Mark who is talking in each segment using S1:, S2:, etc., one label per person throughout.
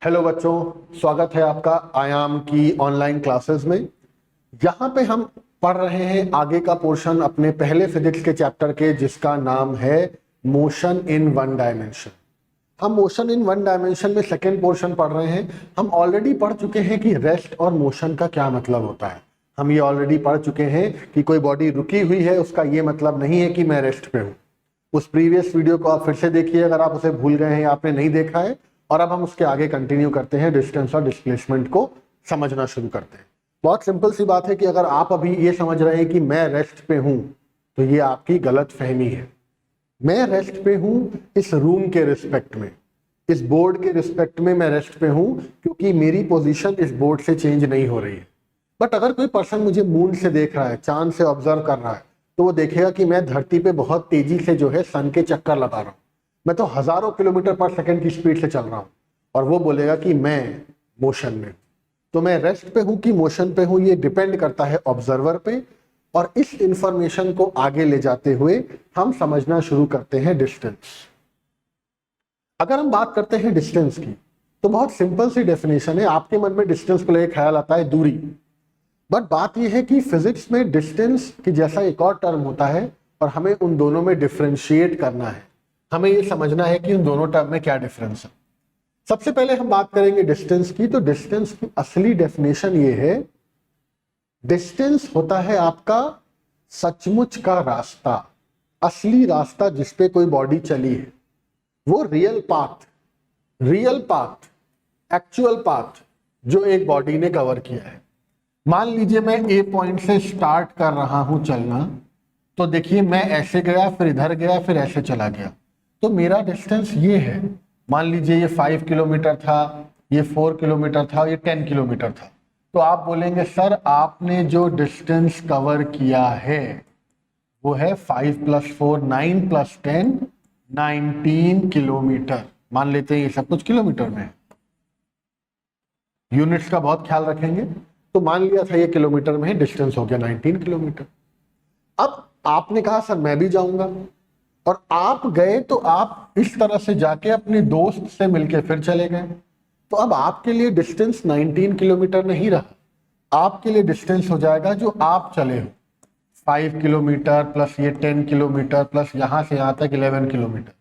S1: Hello बच्चों, स्वागत है आपका आयाम की ऑनलाइन क्लासेस में। यहाँ पे हम पढ़ रहे हैं आगे का पोर्शन अपने पहले फिजिक्स के चैप्टर के, जिसका नाम है मोशन इन वन डायमेंशन। हम मोशन इन वन डायमेंशन में सेकेंड पोर्शन पढ़ रहे हैं। हम ऑलरेडी पढ़ चुके हैं कि रेस्ट और मोशन का क्या मतलब होता है। हम ये ऑलरेडी पढ़ चुके हैं कि कोई बॉडी रुकी हुई है, उसका ये मतलब नहीं है कि मैं रेस्ट पे हूँ। उस प्रीवियस वीडियो को आप फिर से देखिए अगर आप उसे भूल गए हैं या आपने नहीं देखा है। और अब हम उसके आगे कंटिन्यू करते हैं, डिस्टेंस और डिस्प्लेसमेंट को समझना शुरू करते हैं। बहुत सिंपल सी बात है कि अगर आप अभी ये समझ रहे हैं कि मैं रेस्ट पे हूं, तो ये आपकी गलत फहमी है। मैं रेस्ट पे हूं इस रूम के रिस्पेक्ट में, इस बोर्ड के रिस्पेक्ट में मैं रेस्ट पे हूं, क्योंकि मेरी पोजीशन इस बोर्ड से चेंज नहीं हो रही है। बट अगर कोई पर्सन मुझे मून से देख रहा है, चांद से ऑब्जर्व कर रहा है, तो वो देखेगा कि मैं धरती पे बहुत तेजी से जो है सन के चक्कर लगा रहा हूं। मैं तो हजारों किलोमीटर पर सेकंड की स्पीड से चल रहा हूं, और वो बोलेगा कि मैं मोशन में हूं। तो मैं रेस्ट पे हूं कि मोशन पे हूं, ये डिपेंड करता है ऑब्जर्वर पे। और इस इंफॉर्मेशन को आगे ले जाते हुए हम समझना शुरू करते हैं डिस्टेंस। अगर हम बात करते हैं डिस्टेंस की, तो बहुत सिंपल सी डेफिनेशन है। आपके मन में डिस्टेंस को लेकर ख्याल आता है दूरी, बट बात यह है कि फिजिक्स में डिस्टेंस की जैसा एक और टर्म होता है, और हमें उन दोनों में डिफरेंशिएट करना है। हमें यह समझना है कि उन दोनों टर्म में क्या डिफरेंस है। सबसे पहले हम बात करेंगे डिस्टेंस की। तो डिस्टेंस की असली डेफिनेशन ये है, डिस्टेंस होता है आपका सचमुच का रास्ता, असली रास्ता जिस पे कोई बॉडी चली है, वो रियल पाथ, एक्चुअल पाथ जो एक बॉडी ने कवर किया है। मान लीजिए मैं ए पॉइंट से स्टार्ट कर रहा हूं चलना, तो देखिए मैं ऐसे गया, फिर इधर गया, फिर ऐसे चला गया, तो मेरा डिस्टेंस ये है। मान लीजिए ये 5 किलोमीटर था, ये 4 किलोमीटर था, ये 10 किलोमीटर था। तो आप बोलेंगे सर आपने जो डिस्टेंस कवर किया है वो है 5 + 4 9 + 10 19 किलोमीटर। मान लेते हैं ये सब कुछ किलोमीटर में, यूनिट्स का बहुत ख्याल रखेंगे। तो मान लिया था ये किलोमीटर में है, डिस्टेंस हो गया 19 किलोमीटर। अब आपने कहा सर मैं भी जाऊंगा, और आप गए तो आप इस तरह से जाके अपने दोस्त से मिलके फिर चले गए। तो अब आपके लिए डिस्टेंस 19 किलोमीटर नहीं रहा, आपके लिए डिस्टेंस हो जाएगा जो आप चले हो 5 किलोमीटर प्लस ये 10 किलोमीटर प्लस यहां से यहां तक 11 किलोमीटर।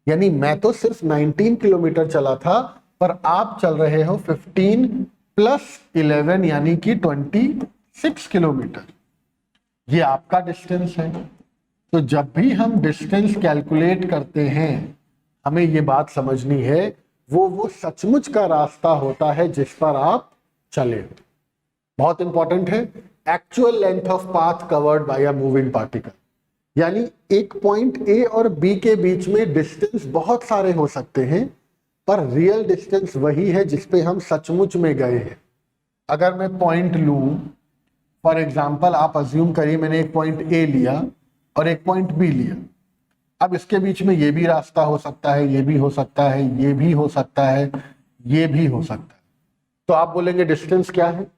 S1: यानी मैं तो सिर्फ 19 किलोमीटर चला था, पर आप चल रहे हो 15 + 11 यानी कि 26 किलोमीटर। ये आपका डिस्टेंस है। तो जब भी हम डिस्टेंस कैलकुलेट करते हैं, हमें ये बात समझनी है, वो सचमुच का रास्ता होता है जिस पर आप चले। बहुत इंपॉर्टेंट है, actual length of path covered by a moving particle. यानी एक पॉइंट ए और बी के बीच में डिस्टेंस बहुत सारे हो सकते हैं, पर रियल डिस्टेंस वही है जिस पे हम सचमुच में गए हैं। अगर मैं पॉइंट लूं, फॉर एग्जाम्पल आप अज्यूम करिए मैंने एक पॉइंट ए लिया और एक पॉइंट बी लिया। अब इसके बीच में ये भी रास्ता हो सकता है, ये भी हो सकता है, ये भी हो सकता है, ये भी हो सकता है। तो आप बोलेंगे डिस्टेंस क्या है?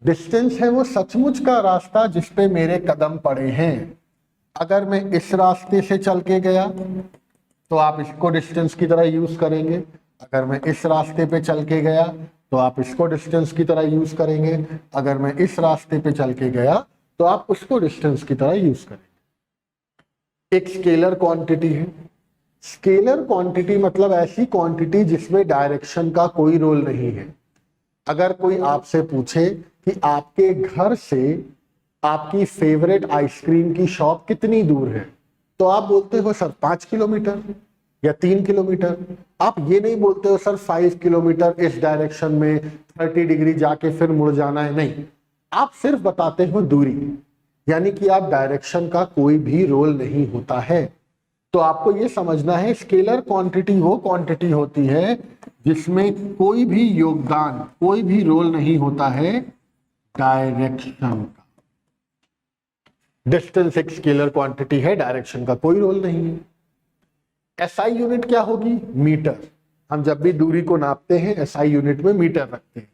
S1: डिस्टेंस है वो सचमुच का रास्ता जिस पे मेरे कदम पड़े हैं। अगर मैं इस रास्ते से चल के गया तो आप इसको डिस्टेंस की तरह यूज करेंगे। अगर मैं इस रास्ते पे चल के गया तो आप इसको डिस्टेंस की तरह यूज करेंगे। अगर मैं इस रास्ते पे चल के गया तो आप उसको डिस्टेंस की तरह यूज करेंगे। एक स्केलर क्वांटिटी है। स्केलर क्वांटिटी मतलब ऐसी क्वांटिटी जिसमें डायरेक्शन का कोई रोल नहीं है। अगर कोई आपसे पूछे कि आपके घर से आपकी फेवरेट आइसक्रीम की शॉप कितनी दूर है, तो आप बोलते हो सर 5 किलोमीटर या 3 किलोमीटर। आप ये नहीं बोलते हो सर 5 किलोमीटर इस डायरेक्शन में 30 डिग्री जाके फिर मुड़ जाना है, नहीं। आप सिर्फ बताते हो दूरी, यानी कि आप डायरेक्शन का कोई भी रोल नहीं होता है। तो आपको ये समझना है, स्केलर क्वांटिटी वो क्वांटिटी होती है जिसमें कोई भी योगदान, कोई भी रोल नहीं होता है डायरेक्शन का। डिस्टेंस एक स्केलर क्वांटिटी है, डायरेक्शन का कोई रोल नहीं है। एसआई यूनिट क्या होगी? मीटर। हम जब भी दूरी को नापते हैं एसआई यूनिट में मीटर रखते हैं।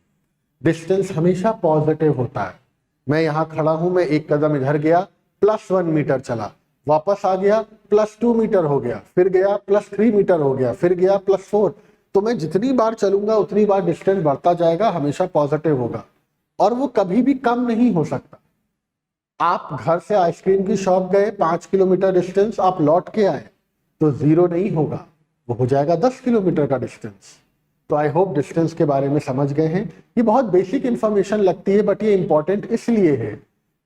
S1: डिस्टेंस हमेशा पॉजिटिव होता है। मैं यहां खड़ा हूं, मैं एक कदम इधर गया, +1 मीटर चला, वापस आ गया +2 मीटर हो गया, फिर गया +3 मीटर हो गया, फिर गया +4। तो मैं जितनी बार चलूंगा उतनी बार डिस्टेंस बढ़ता जाएगा, हमेशा पॉजिटिव होगा और वो कभी भी कम नहीं हो सकता। आप घर से आइसक्रीम की शॉप गए 5 किलोमीटर डिस्टेंस, आप लौट के आए तो 0 नहीं होगा, वो हो जाएगा 10 किलोमीटर का डिस्टेंस। तो आई होप डिस्टेंस के बारे में समझ गए हैं। ये बहुत बेसिक इंफॉर्मेशन लगती है बट ये इंपॉर्टेंट इसलिए है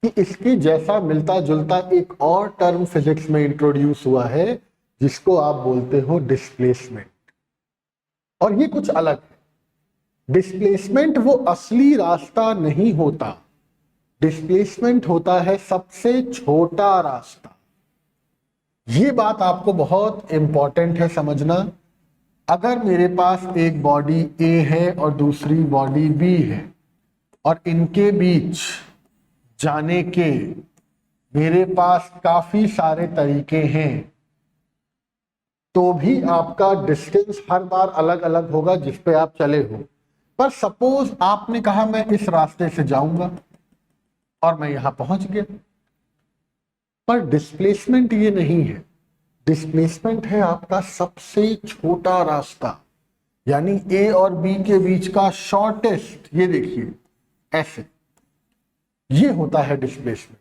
S1: कि इसके जैसा मिलता जुलता एक और टर्म फिजिक्स में इंट्रोड्यूस हुआ है जिसको आप बोलते हो डिस्प्लेसमेंट, और ये कुछ अलग है। डिस्प्लेसमेंट वो असली रास्ता नहीं होता, डिस्प्लेसमेंट होता है सबसे छोटा रास्ता। ये बात आपको बहुत इंपॉर्टेंट है समझना। अगर मेरे पास एक बॉडी ए है और दूसरी बॉडी बी है और इनके बीच जाने के मेरे पास काफी सारे तरीके हैं, तो भी आपका डिस्टेंस हर बार अलग अलग होगा जिस पे आप चले हो। पर सपोज आपने कहा मैं इस रास्ते से जाऊंगा और मैं यहां पहुंच गया, पर डिस्प्लेसमेंट ये नहीं है। डिस्प्लेसमेंट है आपका सबसे छोटा रास्ता, यानी ए और बी के बीच का शॉर्टेस्ट। ये देखिए ऐसे, ये होता है डिस्प्लेसमेंट।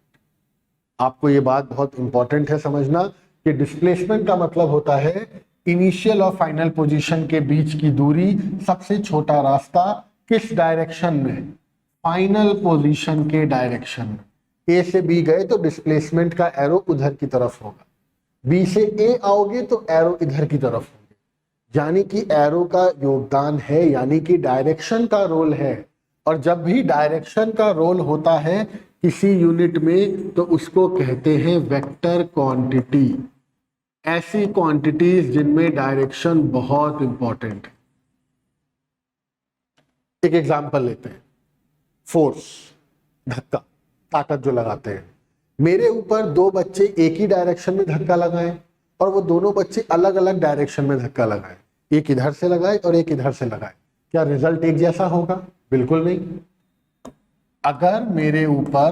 S1: आपको ये बात बहुत इंपॉर्टेंट है समझना कि डिस्प्लेसमेंट का मतलब होता है इनिशियल और फाइनल पोजीशन के बीच की दूरी, सबसे छोटा रास्ता किस डायरेक्शन में, फाइनल पोजीशन के डायरेक्शन में। ए से बी गए तो डिस्प्लेसमेंट का एरो उधर की तरफ होगा, बी से ए आओगे तो एरो इधर की तरफ होगी, यानी कि एरो का योगदान है, यानी कि डायरेक्शन का रोल है। और जब भी डायरेक्शन का रोल होता है किसी यूनिट में तो उसको कहते हैं वेक्टर क्वांटिटी। ऐसी क्वांटिटीज जिनमें डायरेक्शन बहुत इंपॉर्टेंट है। एक एग्जांपल लेते हैं, फोर्स, धक्का, ताकत जो लगाते हैं। मेरे ऊपर दो बच्चे एक ही डायरेक्शन में धक्का लगाए और वो दोनों बच्चे अलग अलग डायरेक्शन में धक्का लगाए, एक इधर से लगाए और एक इधर से लगाए, क्या रिजल्ट एक जैसा होगा? बिल्कुल नहीं। अगर मेरे ऊपर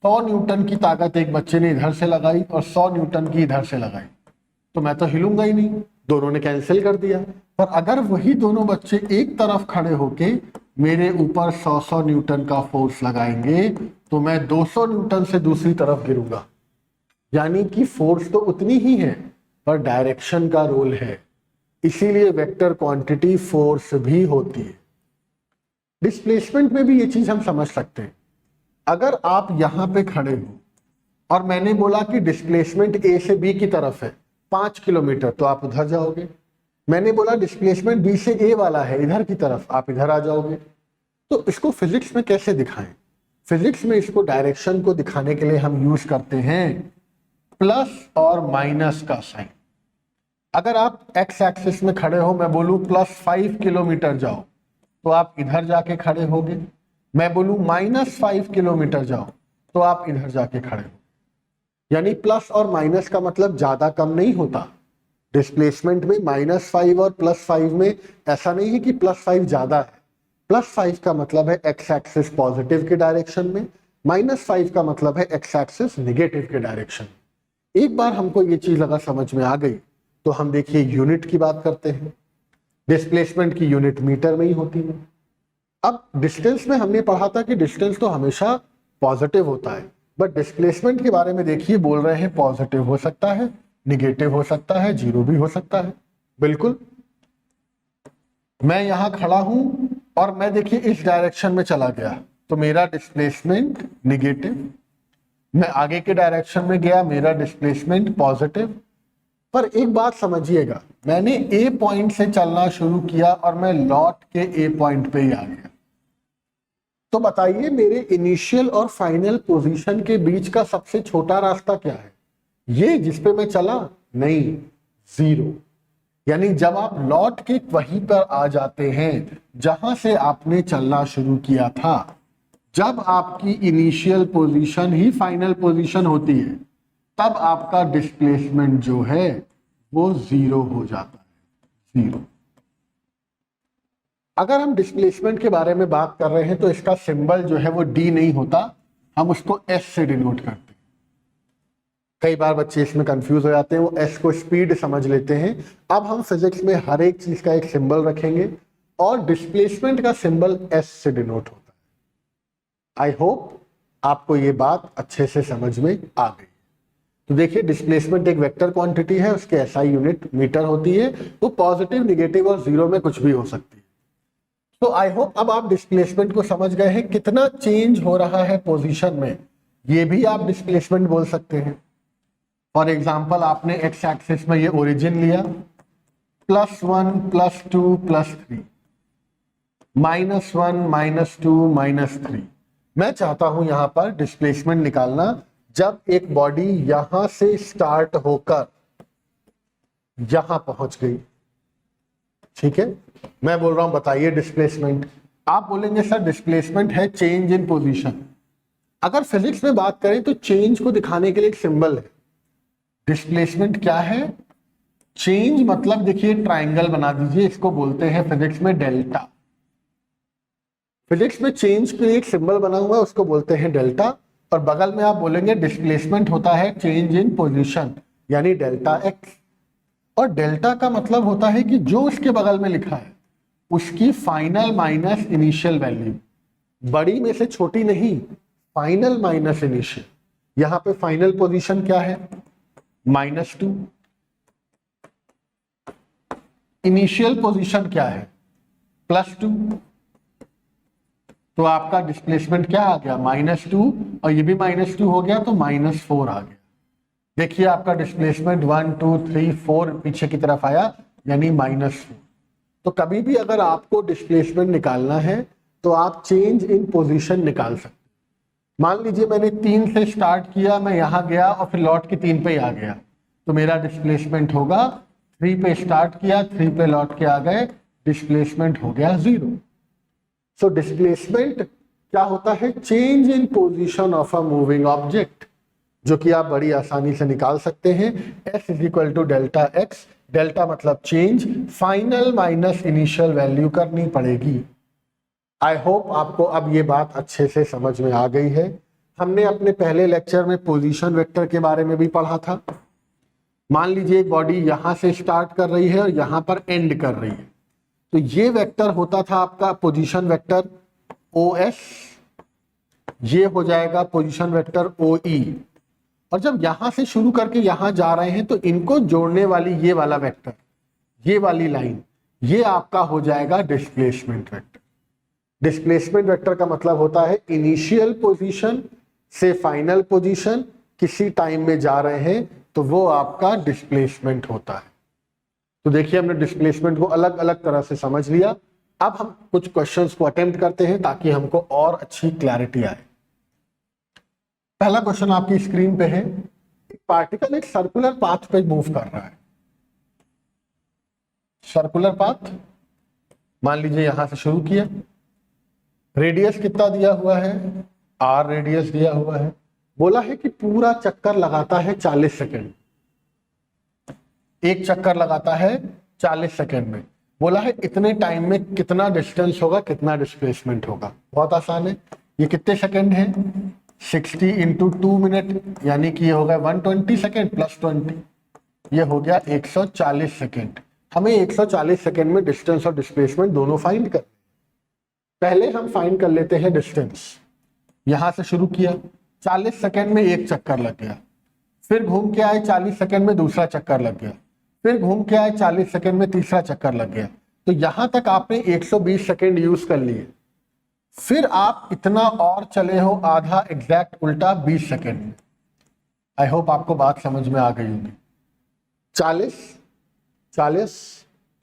S1: 100 न्यूटन की ताकत एक बच्चे ने इधर से लगाई और 100 न्यूटन की इधर से लगाई तो मैं तो हिलूंगा ही नहीं, दोनों ने कैंसिल कर दिया। पर अगर वही दोनों बच्चे एक तरफ खड़े होके मेरे ऊपर 100 न्यूटन का फोर्स लगाएंगे तो मैं 200 न्यूटन से दूसरी तरफ गिरूंगा। यानी कि फोर्स तो उतनी ही है पर डायरेक्शन का रोल है, इसीलिए वेक्टर क्वांटिटी फोर्स भी होती है। डिस्प्लेसमेंट में भी ये चीज हम समझ सकते हैं। अगर आप यहां पे खड़े हो और मैंने बोला कि डिस्प्लेसमेंट ए से बी की तरफ है 5 किलोमीटर, तो आप उधर जाओगे। मैंने बोला डिस्प्लेसमेंट बी से ए वाला है इधर की तरफ, आप इधर आ जाओगे। तो इसको फिजिक्स में कैसे दिखाएं? फिजिक्स में इसको डायरेक्शन को दिखाने के लिए हम यूज करते हैं प्लस और माइनस का साइन। अगर आप एक्स एक्सिस में खड़े हो, मैं बोलूं +5 किलोमीटर जाओ तो आप इधर जाके खड़े होगे, मैं बोलूं -5 किलोमीटर जाओ तो आप इधर जाके खड़े हो। यानी प्लस और माइनस का मतलब ज्यादा कम नहीं होता। डिस्प्लेसमेंट में -5 और +5 में ऐसा नहीं है कि +5 ज्यादा है। +5 का मतलब है एक्स एक्सिस पॉजिटिव के डायरेक्शन में, -5 का मतलब है एक्स एक्सिस निगेटिव के डायरेक्शन में। एक बार हमको ये चीज लगा समझ में आ गई तो हम देखिए यूनिट की बात करते हैं। डिस्प्लेसमेंट की यूनिट मीटर में ही होती है। अब डिस्टेंस में हमने पढ़ा था कि डिस्टेंस तो हमेशा पॉजिटिव होता है, बट डिस्प्लेसमेंट के बारे में देखिए बोल रहे हैं पॉजिटिव हो सकता है, निगेटिव हो सकता है, जीरो भी हो सकता है। बिल्कुल, मैं यहां खड़ा हूं और मैं देखिए इस डायरेक्शन में चला गया तो मेरा डिस्प्लेसमेंट निगेटिव, मैं आगे के डायरेक्शन में गया मेरा डिस्प्लेसमेंट पॉजिटिव। पर एक बात समझिएगा, मैंने ए पॉइंट से चलना शुरू किया और मैं लौट के ए पॉइंट पे ही आ गया, तो बताइए मेरे इनिशियल और फाइनल पोजीशन के बीच का सबसे छोटा रास्ता क्या है? ये जिस पे मैं चला? नहीं, 0। यानी जब आप लौट के वहीं पर आ जाते हैं जहां से आपने चलना शुरू किया था, जब आपकी इनिशियल पोजीशन ही फाइनल पोजीशन होती है तब आपका डिस्प्लेसमेंट जो है वो 0 हो जाता है, 0। अगर हम डिस्प्लेसमेंट के बारे में बात कर रहे हैं तो इसका सिंबल जो है वो डी नहीं होता, हम उसको एस से डिनोट करते हैं। कई बार बच्चे इसमें कंफ्यूज हो जाते हैं, वो एस को स्पीड समझ लेते हैं। अब हम फिजिक्स में हर एक चीज का एक सिंबल रखेंगे और डिस्प्लेसमेंट का सिंबल एस से डिनोट होता है। आई होप आपको ये बात अच्छे से समझ में आ गई। तो देखिए, डिस्प्लेसमेंट एक वेक्टर क्वांटिटी है, उसके एसआई यूनिट मीटर होती है, वो पॉजिटिव, निगेटिव और जीरो में कुछ भी हो सकती है। तो आई होप अब आप डिस्प्लेसमेंट को समझ गए हैं, कितना चेंज हो रहा है पोजीशन में, ये भी आप डिस्प्लेसमेंट बोल सकते हैं। फॉर एग्जांपल, आपने एक्स एक्सिस में ये ओरिजिन लिया, +1 +2 +3, -1 -2 -3। मैं चाहता हूं यहां पर डिस्प्लेसमेंट निकालना जब एक बॉडी यहां से स्टार्ट होकर यहां पहुंच गई। ठीक है, मैं बोल रहा हूं बताइए डिस्प्लेसमेंट। आप बोलेंगे सर डिस्प्लेसमेंट है चेंज इन पोजीशन। अगर फिजिक्स में बात करें तो चेंज को दिखाने के लिए एक सिंबल है। डिस्प्लेसमेंट क्या है? चेंज मतलब देखिए, ट्राइंगल बना दीजिए, इसको बोलते हैं फिजिक्स में डेल्टा। फिजिक्स में चेंज के लिए एक सिंबल बना हुआ है, उसको बोलते हैं डेल्टा। और बगल में आप बोलेंगे डिस्प्लेसमेंट होता है चेंज इन पोजीशन, यानी डेल्टा एक्स। और डेल्टा का मतलब होता है कि जो उसके बगल में लिखा है उसकी फाइनल माइनस इनिशियल वैल्यू, बड़ी में से छोटी नहीं, फाइनल माइनस इनिशियल। यहां पे फाइनल पोजीशन क्या है? -2। इनिशियल पोजीशन क्या है? +2। तो आपका डिस्प्लेसमेंट क्या आ गया? -2, और ये भी -2 हो गया तो -4 आ गया। देखिए आपका डिस्प्लेसमेंट 1 2 3 4 पीछे की तरफ आया, यानी -4। तो कभी भी अगर आपको डिस्प्लेसमेंट निकालना है तो आप चेंज इन पोजीशन निकाल सकते। मान लीजिए मैंने 3 से स्टार्ट किया, मैं यहां गया और फिर लौट के 3 पे ही आ गया, तो मेरा डिस्प्लेसमेंट होगा 3 पे स्टार्ट किया, 3 पे लौट के आ गए, डिस्प्लेसमेंट हो गया 0। सो डिस्प्लेसमेंट क्या होता है? Change in position of a moving object, जो कि आप बड़ी आसानी से निकाल सकते हैं। S = delta x. डेल्टा मतलब change, final minus initial value करनी पड़ेगी। आई होप आपको अब ये बात अच्छे से समझ में आ गई है। हमने अपने पहले लेक्चर में पोजीशन वेक्टर के बारे में भी पढ़ा था। मान लीजिए एक बॉडी यहां से स्टार्ट कर रही है और यहां पर एंड कर रही है, तो ये वेक्टर होता था आपका पोजीशन वेक्टर OS, ये हो जाएगा पोजीशन वेक्टर OE। और जब यहां से शुरू करके यहां जा रहे हैं तो इनको जोड़ने वाली ये वाला वेक्टर, ये वाली लाइन, ये आपका हो जाएगा डिस्प्लेसमेंट वेक्टर। डिस्प्लेसमेंट वेक्टर का मतलब होता है इनिशियल पोजीशन से फाइनल पोजीशन किसी टाइम में जा रहे हैं तो वो आपका डिस्प्लेसमेंट होता है। तो देखिए हमने डिस्प्लेसमेंट को अलग अलग तरह से समझ लिया। अब हम कुछ क्वेश्चंस को अटेम्प्ट करते हैं ताकि हमको और अच्छी क्लैरिटी आए। पहला क्वेश्चन आपकी स्क्रीन पे है। एक पार्टिकल एक सर्कुलर पाथ पे मूव कर रहा है। सर्कुलर पाथ, मान लीजिए यहां से शुरू किया, रेडियस कितना दिया हुआ है? R रेडियस दिया हुआ है। बोला है कि पूरा चक्कर लगाता है 40 सेकेंड, एक चक्कर लगाता है 40 सेकेंड में। बोला है इतने टाइम में कितना डिस्टेंस होगा, कितना डिस्प्लेसमेंट होगा। बहुत आसान है, ये कितने सेकेंड है? 60 × 2 मिनट, यानी कि ये होगा 120 सेकेंड +20, ये हो गया 140 सेकेंड। हमें 140 सेकेंड में डिस्टेंस और डिस्प्लेसमेंट दोनों फाइंड कर। पहले हम फाइंड कर लेते हैं डिस्टेंस। यहां से शुरू किया, 40 सेकेंड में एक चक्कर लग गया, फिर घूम के आए 40 सेकेंड में दूसरा चक्कर लग गया, फिर घूम के आए 40 सेकेंड में तीसरा चक्कर लग गया। तो यहां तक आपने 120 सेकेंड यूज कर लिए। फिर आप इतना और चले हो आधा, एग्जैक्ट उल्टा 20 सेकेंड में। आई होप आपको बात समझ में आ गई होगी। 40 40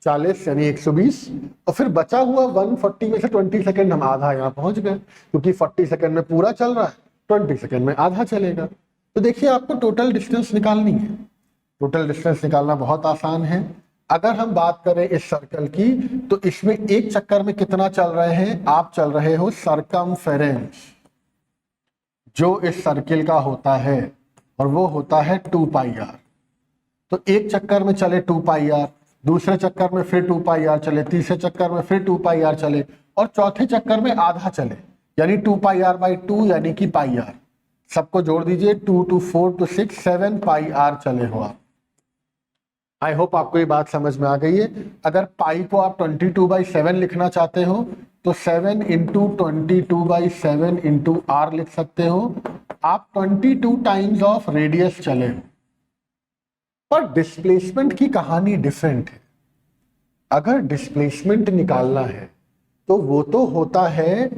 S1: 40 यानी 120, और फिर बचा हुआ 140 में से 20 सेकेंड हम आधा यहाँ पहुंच गए, क्योंकि 40 सेकेंड में पूरा चल रहा है, 20 सेकेंड में आधा चलेगा। तो देखिए आपको टोटल डिस्टेंस निकालनी है। टोटल डिस्टेंस निकालना बहुत आसान है। अगर हम बात करें इस सर्कल की, तो इसमें एक चक्कर में कितना चल रहे हैं? आप चल रहे हो सरकमफेरेंस, जो इस सर्किल का होता है, और वो होता है 2πr। तो एक चक्कर में चले 2πr, दूसरे चक्कर में फिर 2πr चले, तीसरे चक्कर में फिर 2πr चले, और चौथे चक्कर में आधा चले, यानी 2πr/2 यानी कि πr। सबको जोड़ दीजिए, 2 to 4 to 6 7 पाई आर चले हो आप। आई होप आपको ये बात समझ में आ गई है। अगर पाई को आप 22/7 लिखना चाहते हो तो 7 इंटू 22/7 इंटू आर लिख सकते हो। आप 22 टाइम्स ऑफ रेडियस चले हो। पर डिस्प्लेसमेंट की कहानी डिफरेंट है। अगर डिस्प्लेसमेंट निकालना है तो वो तो होता है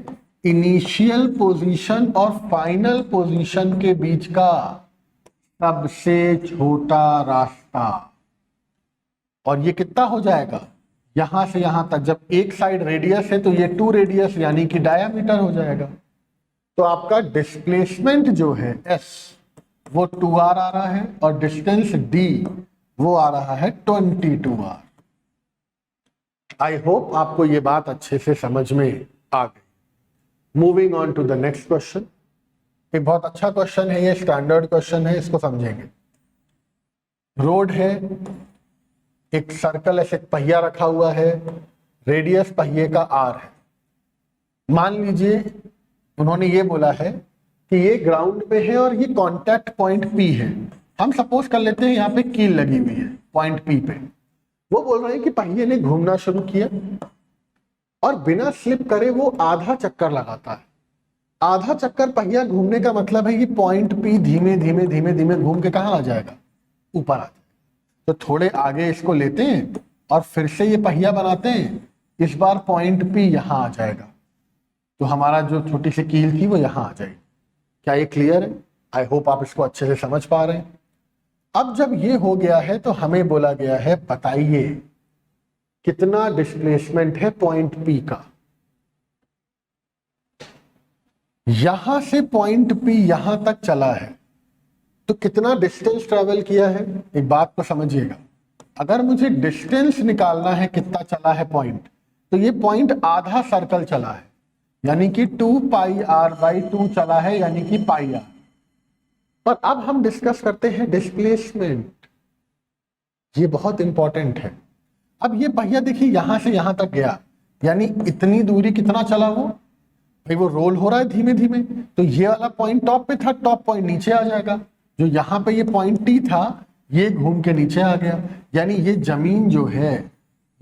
S1: इनिशियल पोजीशन और फाइनल पोजीशन के बीच का सबसे छोटा रास्ता। और ये कितना हो जाएगा, यहां से यहां तक जब एक साइड रेडियस है तो ये 2 रेडियस यानी कि डायामीटर हो जाएगा। तो आपका डिस्प्लेसमेंट जो है s वो 2r आ रहा है और डिस्टेंस d वो आ रहा है 22r। आई होप आपको ये बात अच्छे से समझ में आ गई। Moving on to the next question. एक बहुत अच्छा क्वेश्चन है, ये स्टैंडर्ड क्वेश्चन है, इसको समझेंगे। रोड है, एक सर्कल ऐसे पहिया रखा हुआ है, रेडियस पहिए का r है। मान लीजिए उन्होंने ये बोला है कि ये ग्राउंड पे है और ये कांटेक्ट पॉइंट P है। हम सपोज कर लेते हैं यहाँ पे कील लगी हुई है पॉइंट P पे। वो बोल रहे हैं कि पहिए ने घूमना शुरू किया और बिना स्लिप करे वो आधा चक्कर लगाता है। आधा चक्कर पहिया घूमने का मतलब है कि पॉइंट P धीमे धीमे धीमे धीमे घूम के कहाँ आ जाएगा, ऊपर आ जाएगा। तो थोड़े आगे इसको लेते हैं और फिर से ये पहिया बनाते हैं। इस बार पॉइंट P यहाँ आ जाएगा, तो हमारा जो छोटी सी कील थी वो यहाँ आ जाएगी। क्या ये क्लियर है? आई होप आप इसको अच्छे से समझ पा रहे हैं। अब जब ये हो गया है तो हमें बोला गया है बताइए कितना डिस्प्लेसमेंट है पॉइंट P का। यहां से पॉइंट P यहां तक चला है तो कितना डिस्टेंस ट्रेवल किया है। एक बात को समझिएगा, अगर मुझे डिस्टेंस निकालना है कितना चला है पॉइंट, तो ये पॉइंट आधा सर्कल चला है यानी कि 2πr/2 चला है यानी कि πr। पर अब हम डिस्कस करते हैं डिस्प्लेसमेंट। ये बहुत इंपॉर्टेंट है। अब ये पहिया देखिए यहां से यहां तक गया यानी इतनी दूरी कितना चला वो भाई, वो रोल हो रहा है धीमे धीमे। तो ये वाला पॉइंट टॉप पे था, टॉप पॉइंट नीचे आ जाएगा। जो यहाँ पे ये पॉइंट T था ये घूम के नीचे आ गया, यानी ये जमीन जो है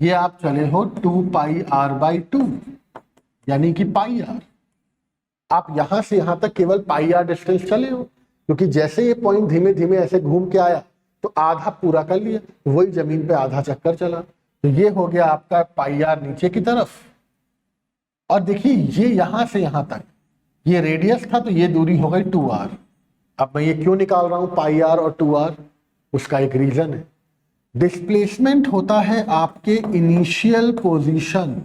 S1: ये आप चले हो 2πr/2 यानी कि πr। आप यहां से यहां तक केवल πr डिस्टेंस चले हो, क्योंकि जैसे ये पॉइंट धीमे धीमे ऐसे घूम के आया तो आधा पूरा कर लिया, वही जमीन पे आधा चक्कर चला। तो ये हो गया आपका πr नीचे की तरफ। और देखिए ये यहां से यहां तक ये रेडियस था तो ये दूरी हो गई 2r। अब मैं ये क्यों निकाल रहा हूं πr और 2r, उसका एक रीजन है। डिस्प्लेसमेंट होता है आपके इनिशियल पोजीशन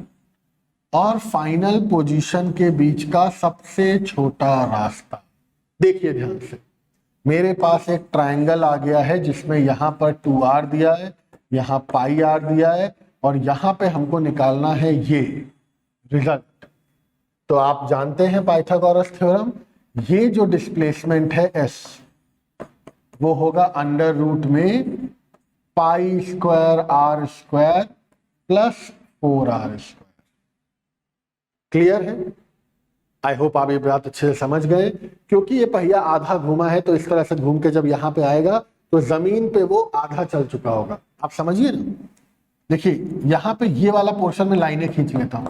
S1: और फाइनल पोजीशन के बीच का सबसे छोटा रास्ता। देखिए ध्यान से, मेरे पास एक ट्रायंगल आ गया है जिसमें यहां पर 2r दिया है, यहां πr दिया है और यहां पे हमको निकालना है ये रिजल्ट। तो आप जानते हैं पाइथागोरस थ्योरम, ये जो डिस्प्लेसमेंट है s वो होगा अंडर रूट में π² r² प्लस 4r²। क्लियर है? आई होप आप ये बात अच्छे से समझ गए। क्योंकि ये पहिया आधा घूमा है तो इस तरह से घूम के जब यहाँ पे आएगा तो जमीन पे वो आधा चल चुका होगा। आप समझिए ना। देखिए यहाँ पे ये वाला पोर्शन में लाइनें खींच लेता हूं।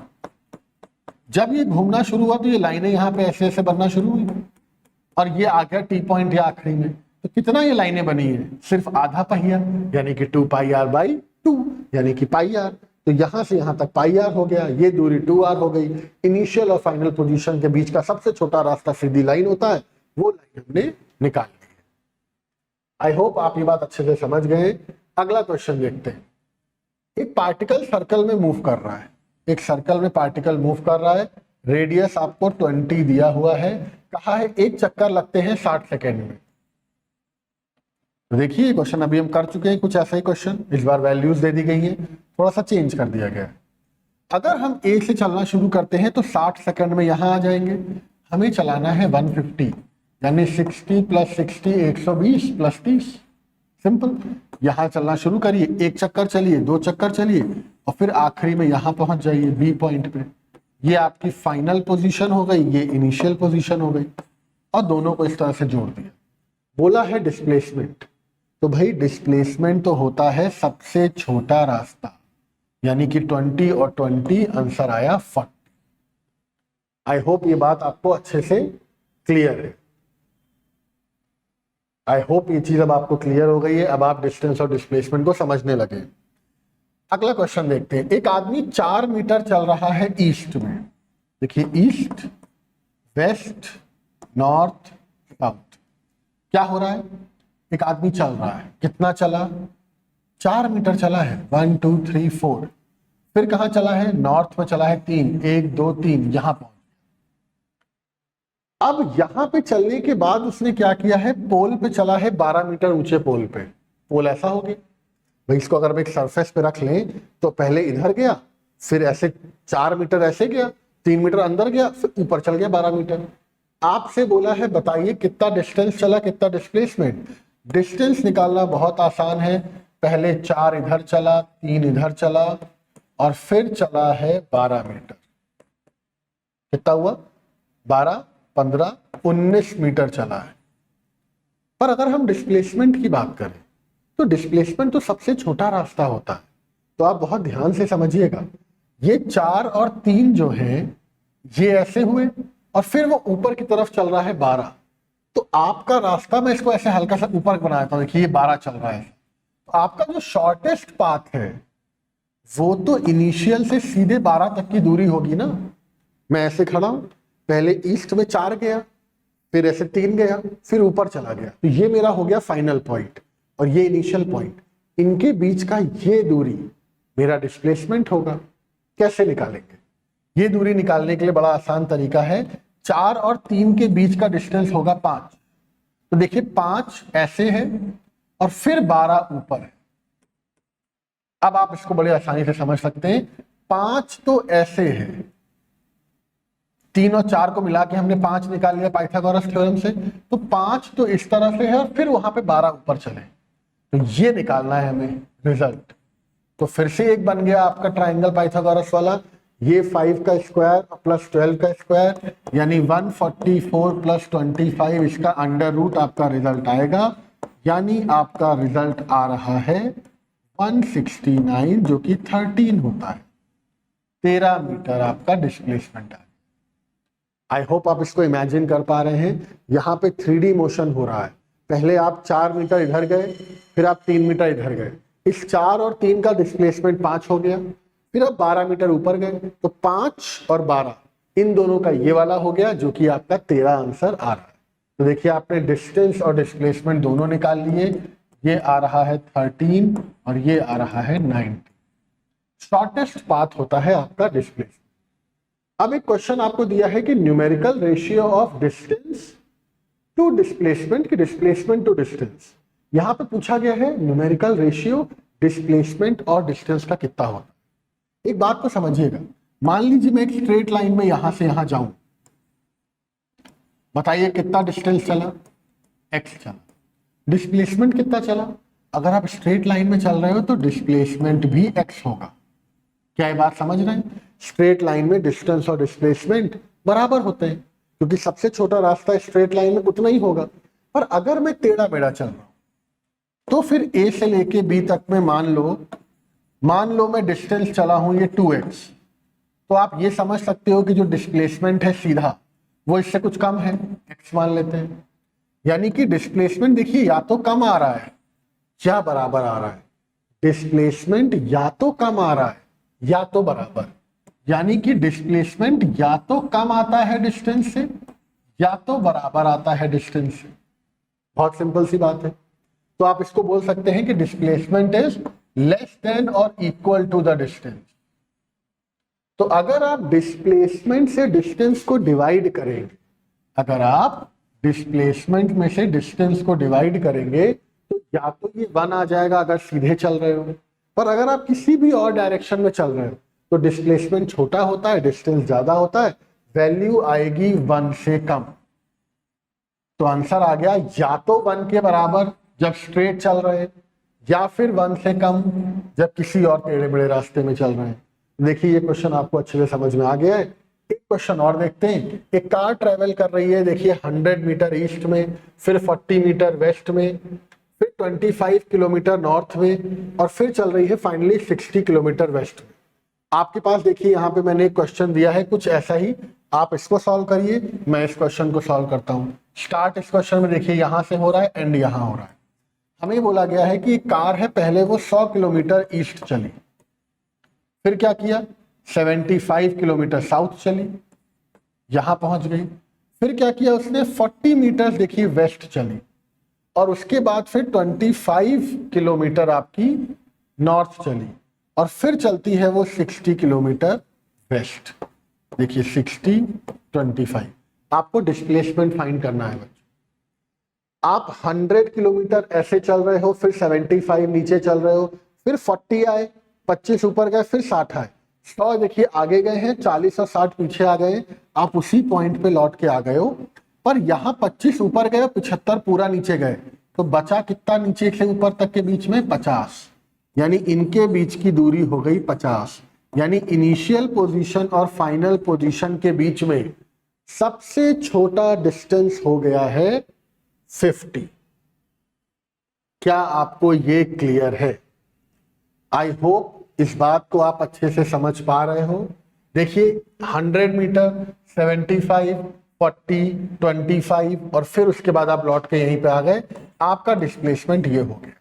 S1: जब ये घूमना शुरू हुआ तो ये लाइनें यहाँ पे ऐसे ऐसे बनना शुरू हुई और ये आ गया T पॉइंट या आखिरी में। तो कितना ये लाइनें बनी है, सिर्फ आधा पहिया यानी कि 2πr/2 यानी कि πr। तो यहां से यहां तक πr हो गया, ये दूरी 2r हो गई। इनिशियल और फाइनल पोजीशन के बीच का सबसे छोटा रास्ता सीधी लाइन होता है, वो लाइन हमने निकाल ली है। आई होप आप ये बात अच्छे से समझ गए। अगला क्वेश्चन देखते हैं। एक पार्टिकल सर्कल में मूव कर रहा है, एक सर्कल में पार्टिकल मूव कर रहा है, रेडियस आपको 20 दिया हुआ है, कहा है एक चक्कर लगते हैं 60 सेकेंड में। तो देखिए क्वेश्चन अभी हम कर चुके हैं कुछ ऐसा ही क्वेश्चन, इस बार वैल्यूज दे दी गई है, थोड़ा सा चेंज कर दिया गया है। अगर हम ए से चलना शुरू करते हैं तो 60 सेकंड में यहां आ जाएंगे। हमें चलाना है 150 यानी 60 + 60 120 + 30। सिंपल, यहां चलना शुरू करिए, एक चक्कर चलिए, 2 चक्कर चलिए और फिर आखिरी में यहां पहुंच जाइए बी पॉइंट पे। ये आपकी फाइनल पोजीशन हो गई, ये इनिशियल पोजीशन हो गई। और दोनों को इस तरह से जोड़ दिया, बोला है डिस्प्लेसमेंट। तो भाई डिस्प्लेसमेंट तो होता है सबसे छोटा रास्ता, यानी कि 20 और 20 आंसर आया 40। आई होप ये बात आपको अच्छे से क्लियर है। आई होप ये चीज अब आपको क्लियर हो गई है। अब आप डिस्टेंस और डिस्प्लेसमेंट को समझने लगे। अगला क्वेश्चन देखते हैं। एक आदमी 4 मीटर चल रहा है ईस्ट में, देखिए ईस्ट, वेस्ट, नॉर्थ, साउथ। क्या हो रहा है, एक आदमी चल रहा है, कितना चला, 4 मीटर चला है, 1 2 3 4। फिर कहां चला है, नॉर्थ में चला है 3, 1 2 3, यहां पहुंच। अब यहां पे चलने के बाद उसने क्या किया है, पोल पे चला है, 12 मीटर ऊंचे पोल पे। पोल ऐसा हो गया भाई, इसको अगर हम एक सरफेस पे रख लें तो पहले इधर गया, फिर ऐसे 4 मीटर ऐसे गया, 3 मीटर अंदर गया, फिर ऊपर चल गया 12 मीटर। आपसे बोला है बताइए कितना डिस्टेंस चला, कितना डिस्प्लेसमेंट। डिस्टेंस निकालना बहुत आसान है, पहले 4 इधर चला, 3 इधर चला और फिर चला है 12 मीटर। कितना हुआ, 12 15 19 मीटर चला है। पर अगर हम डिस्प्लेसमेंट की बात करें तो डिस्प्लेसमेंट तो सबसे छोटा रास्ता होता है। तो आप बहुत ध्यान से समझिएगा, ये 4 और 3 जो है ये ऐसे हुए और फिर वो ऊपर की तरफ चल रहा है 12। तो आपका रास्ता, मैं इसको ऐसे हल्का सा ऊपर बनाता हूं, देखिए ये 12 चल रहा है। तो आपका जो शॉर्टेस्ट पाथ है वो तो इनिशियल से सीधे 12 तक की दूरी होगी ना। मैं ऐसे खड़ा हूं, पहले ईस्ट में 4 गया, फिर ऐसे 3 गया, फिर ऊपर चला गया। तो ये मेरा हो गया फाइनल पॉइंट और ये इनिशियल पॉइंट, इनके बीच का ये दूरी मेरा डिस्प्लेसमेंट होगा। कैसे निकालेंगे, ये दूरी निकालने के लिए बड़ा आसान तरीका है। 4 और 3 के बीच का डिस्टेंस होगा 5। तो देखिए 5 ऐसे है और फिर 12 ऊपर है। अब आप इसको बड़े आसानी से समझ सकते हैं, 5 तो ऐसे है, 3 और 4 को मिला के हमने 5 निकाल लिया पाइथागोरस थ्योरम से। तो 5 तो इस तरह से है और फिर वहां पे 12 ऊपर चले, तो ये निकालना है हमें रिजल्ट। तो फिर से एक बन गया आपका ट्राइंगल पाइथागोरस वाला, ये 5 का स्क्वायर प्लस 12 का स्क्वायर यानी 144 प्लस 25, इसका अंडर रूट आपका रिजल्ट आएगा। यानी आपका रिजल्ट आ रहा है 169, जो कि 13 होता है। 13 मीटर आपका डिस्प्लेसमेंट है। आई होप आप इसको इमेजिन कर पा रहे हैं। यहाँ पे 3D मोशन हो रहा है, पहले आप 4 मीटर इधर गए, फिर आप 3 मीटर इधर गए, इस 4 और 3 का डिस्प्लेसमेंट 5 हो गया, फिर आप 12 मीटर ऊपर गए, तो 5 और 12 इन दोनों का ये वाला हो गया, जो कि आपका 13 आंसर आ रहा है। तो देखिए आपने डिस्टेंस और डिस्प्लेसमेंट दोनों निकाल लिए, ये आ रहा है 13 और ये आ रहा है 19। शॉर्टेस्ट पाथ होता है आपका डिस्प्लेसमेंट। अब एक क्वेश्चन आपको दिया है कि numerical ratio of distance to displacement की डिस्प्लेसमेंट टू डिस्टेंस। यहां पे पूछा गया है न्यूमेरिकल रेशियो डिस्प्लेसमेंट और डिस्टेंस का कितना होता है। एक बात को समझिएगा, मान लीजिए मैं एक स्ट्रेट लाइन में यहां से यहां जाऊं, बताइए कितना डिस्टेंस चला, x चला। डिस्प्लेसमेंट कितना चला, अगर आप स्ट्रेट लाइन में चल रहे हो तो डिस्प्लेसमेंट भी x होगा। क्या ये बात समझ रहे हैं, स्ट्रेट लाइन में डिस्टेंस और डिस्प्लेसमेंट बराबर होते हैं, क्योंकि सबसे छोटा रास्ता स्ट्रेट लाइन में उतना ही होगा। पर अगर मैं टेढ़ा मेढ़ा चल रहा हूं तो फिर a से लेके b तक में मान लो मैं डिस्टेंस चला हूं ये 2x, तो आप ये समझ सकते हो कि जो डिस्प्लेसमेंट है सीधा वो इससे कुछ कम है, x मान लेते हैं। यानी कि डिस्प्लेसमेंट देखिए या तो कम आ रहा है या बराबर आ रहा है। डिस्प्लेसमेंट या तो कम आ रहा है या तो बराबर, यानी कि डिस्प्लेसमेंट या तो कम आता है डिस्टेंस से या तो बराबर आता है डिस्टेंस से। बहुत सिंपल सी बात है। तो आप इसको बोल सकते हैं कि डिस्प्लेसमेंट इज लेस देन और इक्वल टू द डिस्टेंस। तो अगर आप डिस्प्लेसमेंट से डिस्टेंस को डिवाइड करेंगे, अगर आप डिस्प्लेसमेंट में से डिस्टेंस को डिवाइड करेंगे तो या तो ये 1 आ जाएगा अगर सीधे चल रहे हो, पर अगर आप किसी भी और डायरेक्शन में चल रहे हो तो डिस्प्लेसमेंट छोटा होता है, डिस्टेंस ज्यादा होता है, वैल्यू आएगी 1 से कम। तो आंसर आ गया या तो 1 के बराबर जब स्ट्रेट चल रहे हैं, या फिर 1 से कम जब किसी और टेढ़े मेढ़े रास्ते में चल रहे हैं। देखिए ये क्वेश्चन आपको अच्छे से समझ में आ गया है। एक क्वेश्चन और देखते हैं। एक कार ट्रेवल कर रही है, देखिए 100 मीटर ईस्ट में, फिर 40 मीटर वेस्ट में, फिर 25 किलोमीटर नॉर्थ में, और फिर चल रही है फाइनली 60 किलोमीटर वेस्ट में। आपके पास देखिए यहाँ पे मैंने एक क्वेश्चन दिया है कुछ ऐसा ही, आप इसको सॉल्व करिए, मैं इस क्वेश्चन को सॉल्व करता हूँ। स्टार्ट इस क्वेश्चन में देखिए यहां से हो रहा है, एंड यहां हो रहा है। हमें बोला गया है कि कार है, पहले वो 100 किलोमीटर ईस्ट चली, फिर क्या किया 75 किलोमीटर साउथ चली, यहां पहुंच गई। फिर क्या किया उसने 40 मीटर देखिए वेस्ट चली, और उसके बाद फिर 25 किलोमीटर आपकी नॉर्थ चली, और फिर चलती है वो 60 किलोमीटर वेस्ट। देखिए 60 25, आपको डिस्प्लेसमेंट फाइंड करना है बच्चों। आप 100 किलोमीटर ऐसे चल रहे हो, फिर 75 नीचे चल रहे हो, फिर 40 आए, 25 ऊपर गए, फिर 60 आए, 100 देखिए आगे गए हैं, 40 और 60 पीछे आ गए, आप उसी पॉइंट पे लौट के आ गए हो। पर यहाँ 25 ऊपर गए, 75 पूरा नीचे गए, तो बचा कितना नीचे से ऊपर तक के बीच में 50, यानी इनके बीच की दूरी हो गई 50। यानी इनिशियल पोजीशन और फाइनल पोजीशन के बीच में सबसे छोटा डिस्टेंस हो गया है 50। क्या आपको ये क्लियर है? आई होप इस बात को आप अच्छे से समझ पा रहे हो। देखिए 100 मीटर, 75, 40, 25, और फिर उसके बाद आप लौट के यहीं पे आ गए, आपका डिस्प्लेसमेंट ये हो गया।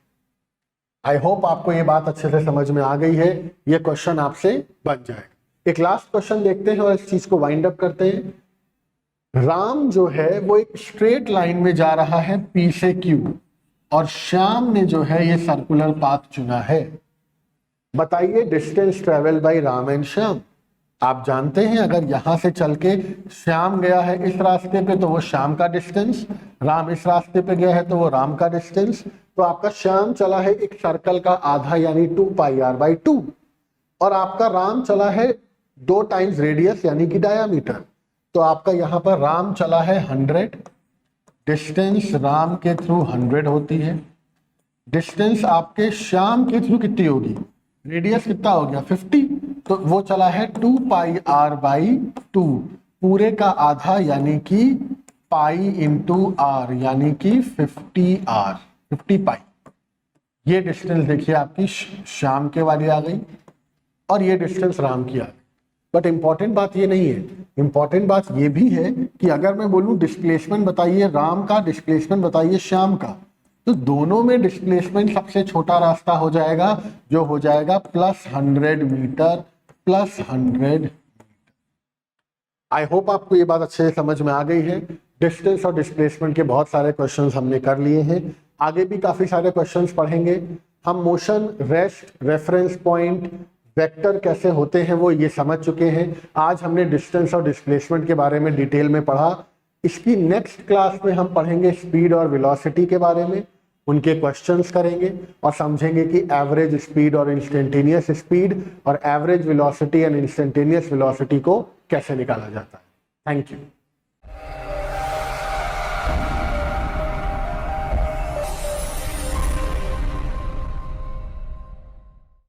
S1: आई होप आपको ये बात अच्छे से समझ में आ गई है, ये क्वेश्चन आपसे बन जाएगा। एक लास्ट क्वेश्चन देखते हैं और इस चीज को वाइंड अप करते हैं। राम जो है वो एक स्ट्रेट लाइन में जा रहा है P से Q, और श्याम ने जो है ये सर्कुलर पाथ चुना है। बताइए distance travel by Ram and Shyam. आप जानते हैं अगर यहां से चल के श्याम गया है इस रास्ते पे तो वो श्याम का डिस्टेंस, राम इस रास्ते पे गया है तो वो राम का डिस्टेंस। तो आपका श्याम चला है एक सर्कल का आधा यानी 2πr/2, और आपका राम चला है 2 टाइम्स रेडियस यानी कि डायामीटर। तो आपका यहाँ पर राम चला है 100, डिस्टेंस राम के थ्रू 100 होती है, डिस्टेंस आपके श्याम के थ्रू कितनी होगी, रेडियस कितना हो गया 50, तो वो चला है 2πr/2, पूरे का आधा यानी कि पाई इंटू आर यानी कि 50r, 50π। ये डिस्टेंस देखिए आपकी श्याम के वाली आ गई, और ये डिस्टेंस राम की आ गई। बट इंपॉर्टेंट बात ये नहीं है, इंपॉर्टेंट बात ये भी है कि अगर मैं बोलूं डिस्प्लेसमेंट बताइए राम का, डिस्प्लेसमेंट बताइए श्याम का, तो दोनों में डिस्प्लेसमेंट सबसे छोटा रास्ता हो जाएगा, जो हो जाएगा +100 मीटर, +100। आई होप आपको ये बात अच्छे से समझ में आ गई है। डिस्टेंस और डिस्प्लेसमेंट के बहुत सारे क्वेश्चंस हमने कर लिए हैं, आगे भी काफी सारे क्वेश्चंस पढ़ेंगे हम। Motion, rest, reference point, vector कैसे होते हैं वो ये समझ चुके हैं। आज हमने डिस्टेंस और डिस्प्लेसमेंट के बारे में डिटेल में पढ़ा। इसकी नेक्स्ट क्लास में हम पढ़ेंगे स्पीड और वेलोसिटी के बारे में, उनके क्वेश्चंस करेंगे और समझेंगे कि एवरेज स्पीड और इंस्टेंटेनियस स्पीड और average velocity and instantaneous velocity को कैसे निकाला जाता है। Thank you.